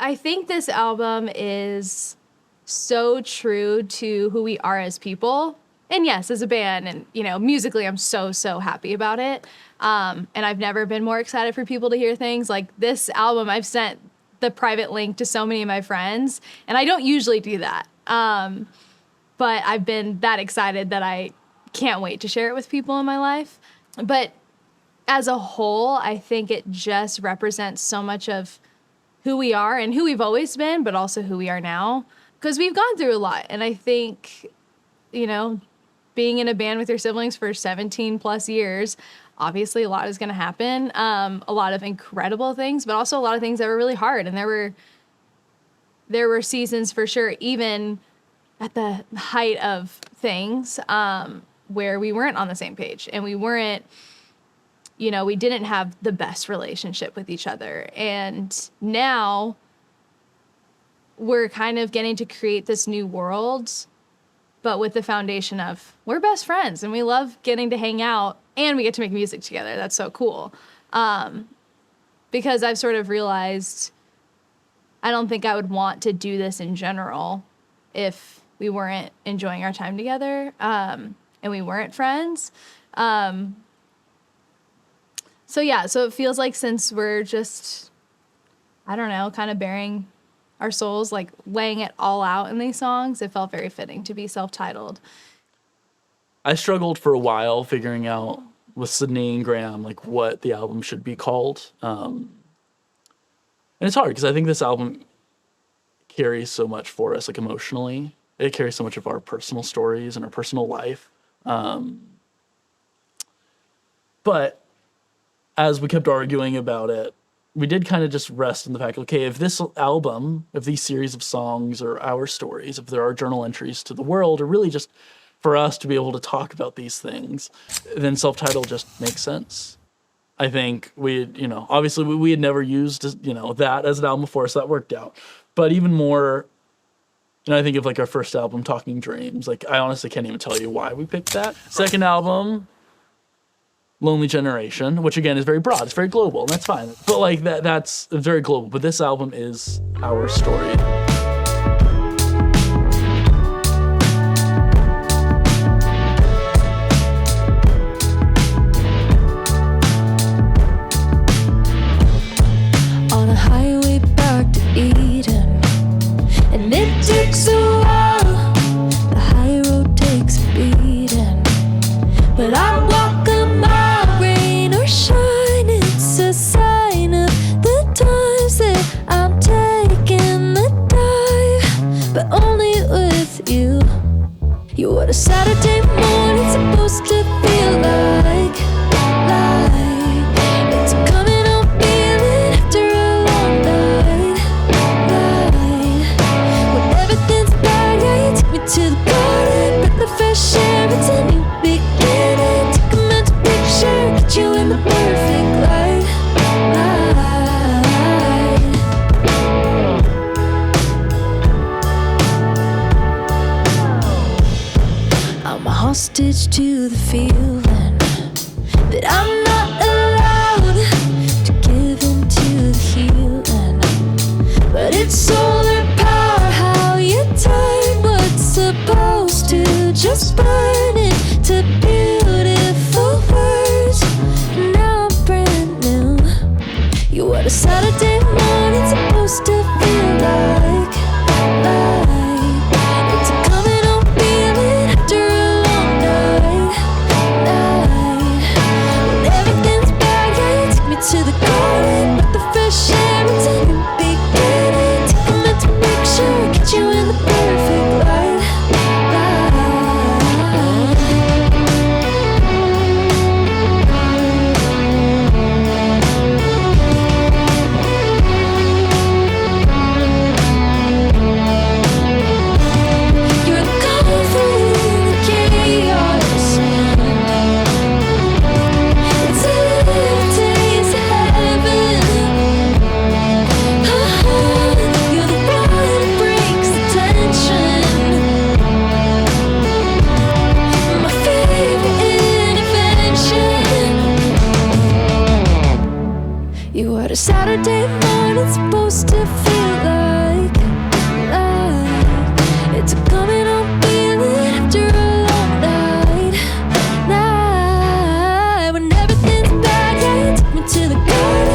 I think this album is so true to who we are as people. And yes, as a band, and, you know, musically, I'm so, so happy about it. And I've never been more excited for people to hear things. Like this album, I've sent the private link to so many of my friends, and I don't usually do that. But I've been that excited that I can't wait to share it with people in my life. But as a whole, I think it just represents so much of who we are and who we've always been, but also who we are now. Because we've gone through a lot. And I think, you know, being in a band with your siblings for 17 plus years, obviously a lot is going to happen. A lot of incredible things, but also a lot of things that were really hard. And there were seasons for sure, even at the height of things, where we weren't on the same page and we weren't, you know, we didn't have the best relationship with each other. And now we're kind of getting to create this new world, but with the foundation of we're best friends and we love getting to hang out and we get to make music together. That's so cool. Because I've sort of realized I don't think I would want to do this in general if we weren't enjoying our time together, and we weren't friends. So it feels like since we're just, I don't know, kind of bearing our souls, like laying it all out in these songs, it felt very fitting to be self-titled. I struggled for a while figuring out with Sydney and Graham, like what the album should be called. And it's hard because I think this album carries so much for us, like emotionally. It carries so much of our personal stories and our personal life. But as we kept arguing about it, we did kind of just rest in the fact, okay, if this album, if these series of songs are our stories, if there are journal entries to the world, or really just for us to be able to talk about these things, then self-titled just makes sense. I think obviously we had never used, that as an album before, so that worked out. But even more, I think of like our first album, Talking Dreams. Like, I honestly can't even tell you why we picked that. Second album, Lonely Generation, which again is very broad, it's very global, and that's fine. But like that's very global. But this album is our story. On a highway back to Eden, and it takes a while. The high road takes a beating, but I'm walking my rain or shine. It's a sign of the times that I'm taking the dive, but only with you. You what a Saturday morning supposed to feel like. It's coming on feeling after a long night. When everything's bad, yeah, you take me to the garden, breath of fresh air, it's a new beginning. Take a mental picture, get you in the perfect light. I'm a hostage to the feeling that I'm not allowed to give in to the healing. But it's solar power, how you turn what's supposed to just burn into beautiful words. Now I'm brand new. You what a Saturday morning supposed to feel like. It's a coming on feeling after a long night. When everything's bad, yeah, you take me to the garden, but the fresh air, it's a new beginning. Take a mental picture, get you in the perfect light. You're comfort in the chaos. It's a little taste of heaven. Monday morning's supposed to feel like it's a coming on feeling after a long night. When everything's bad, yeah, you took me to the garden.